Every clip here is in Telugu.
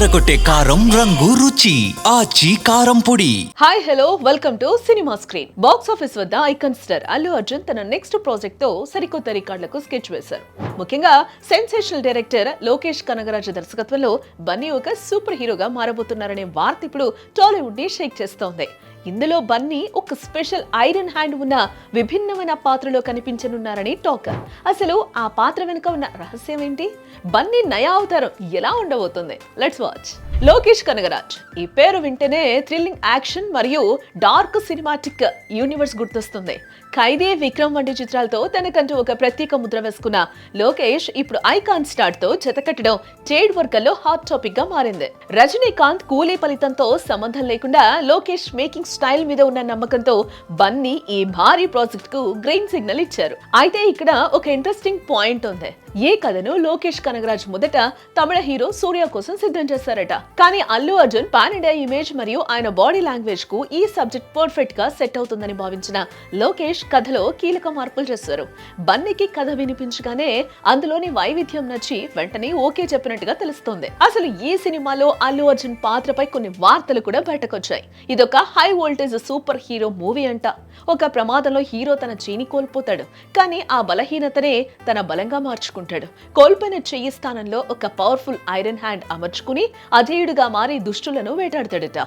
అదరగొట్టే కారం రంగు రుచి ఆచి కారం పొడి. Hi hello welcome to cinema screen. Box office వద్ద ఐకాన్ స్టార్ అల్లు అర్జున్ తన నెక్స్ట్ ప్రాజెక్ట్ తో సరికొత్త రికార్డులకు స్కెచ్ వేశారు. ముఖ్యంగా సెన్సేషనల్ డైరెక్టర్ లోకేష్ కనగరాజు దర్శకత్వంలో బన్నీ ఒక సూపర్ హీరోగా మారబోతున్నారనే వార్త ఇప్పుడు టాలీవుడ్ ని షేక్ చేస్తోంది. ఇందులో బన్నీ ఒక స్పెషల్ ఐరన్ హ్యాండ్ ఉన్న విభిన్నమైన పాత్రలో కనిపించనున్నారని టాక్. అసలు ఆ పాత్ర వెనుక ఉన్న రహస్యం ఏంటి? బన్నీ నయా అవతారం ఎలా ఉండబోతుంది? Let's watch. లోకేష్ కనగరాజ్ ఈ పేరు వింటేనే థ్రిల్లింగ్ యాక్షన్ మరియు డార్క్ సినిమాటిక్ యూనివర్స్ గుర్తొస్తుంది. ఖైదీ, విక్రమ్ వంటి చిత్రాలతో తనకంటూ ఒక ప్రత్యేక ముద్ర వేసుకున్న లోకేష్ ఇప్పుడు ఐకాన్ స్టార్ తో జతకట్టడం ట్రేడ్ వర్కర్లో హాట్ టాపిక్ గా మారింది. రజనీకాంత్ కూలీ ఫలితంతో సంబంధం లేకుండా లోకేష్ మేకింగ్ స్టైల్ మీద ఉన్న నమ్మకంతో బన్నీ ఈ భారీ ప్రాజెక్ట్ కు గ్రీన్ సిగ్నల్ ఇచ్చారు. అయితే ఇక్కడ ఒక ఇంట్రెస్టింగ్ పాయింట్ ఉంది. ఈ కథను లోకేష్ కనగరాజ్ మొదట తమిళ హీరో సూర్య కోసం సిద్ధం చేశారట. కానీ Allu Arjun pan India image మరియు ఆయన బాడీ లాంగ్వేజ్ కు ఈ సబ్జెక్ట్ పర్ఫెక్ట్ గా సెట్ అవుతుందని భావించిన లోకేష్ కథలో కీలక మార్పులు చేశారు. బన్నీకి కథ వినిపించగానే అందులోని వైవిధ్యం నచ్చి వెంటనే ఓకే చెప్పినట్టుగా తెలుస్తోంది. అసలు ఈ సినిమాలో అల్లు అర్జున్ పాత్రపై కొన్ని వార్తలు కూడా బయటకొచ్చాయి. ఇదొక high voltage super hero movie అంట. ఒక ప్రమాదంలో హీరో తన చేయిని కోల్పోతాడు, కానీ ఆ బలహీనతనే తన బలంగా మార్చుకుంటాడు. కోల్పోయిన చెయ్యి స్థానంలో ఒక పవర్ఫుల్ ఐరన్ హ్యాండ్ అమర్చుకుని అధేయుడిగా మారి దుష్టులను వేటాడతాడట.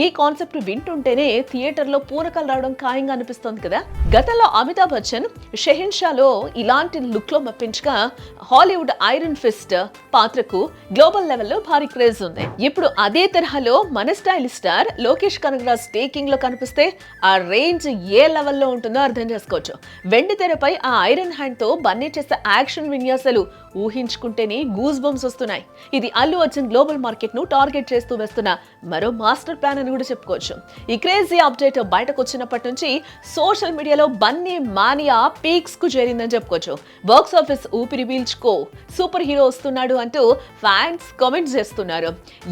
ఈ కాన్సెప్ట్ వింటుంటేనే థియేటర్ లో పూనకాలు రావడం ఖాయంగా అనిపిస్తోంది కదా. గతంలో అమితాబ్ బచ్చన్ షెహెన్షాలో ఇలాంటి లుక్ లో మెప్పించగా హాలీవుడ్ ఐరన్ ఫిస్ట్ పాత్రకు గ్లోబల్ లెవెల్లో భారీ క్రేజ్ ఉంది. ఇప్పుడు అదే తరహాలో మన style star Lokesh Kanagaraj taking లో కనిపిస్తే ఆ రేంజ్ ఏ లెవెల్లో ఉంటుందో అర్థం చేసుకోవచ్చు. వెండి తెరపై ఆ ఐరన్ హ్యాండ్ తో బన్నీ చేసే యాక్షన్ విన్యాసాలు ఊహించుకుంటేనే గూస్ బంప్స్ వస్తున్నాయి. ఇది అల్లు అర్జున్ గ్లోబల్ మార్కెట్ ను టార్గెట్ చేస్తూ వేస్తున్న మరో మాస్టర్ ప్లాన్ అని కూడా చెప్పుకోవచ్చు. ఈ క్రేజీ అప్డేట్ బయటకు వచ్చినప్పటి నుంచి సోషల్ మీడియాలో బన్నీ మానియా పీక్స్ కు చేరిందని చెప్పుకోవచ్చు. బాక్స్ ఆఫీస్ ఊపిరి పీల్చుకో, సూపర్ హీరో వస్తున్నాడు అంటూ ఫ్యాన్స్ కామెంట్స్ చేస్తున్నారు.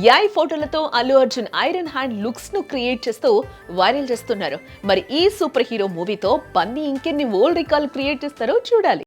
యాయ్ ఫోటోలతో Allu Arjun iron hand looks ను క్రియేట్ చేస్తూ వైరల్ చేస్తున్నారు. మరి ఈ సూపర్ హీరో మూవీతో బన్నీ ఇంకెన్ని వరల్డ్ రికార్డ్ క్రియేట్ చేస్తారో చూడాలి.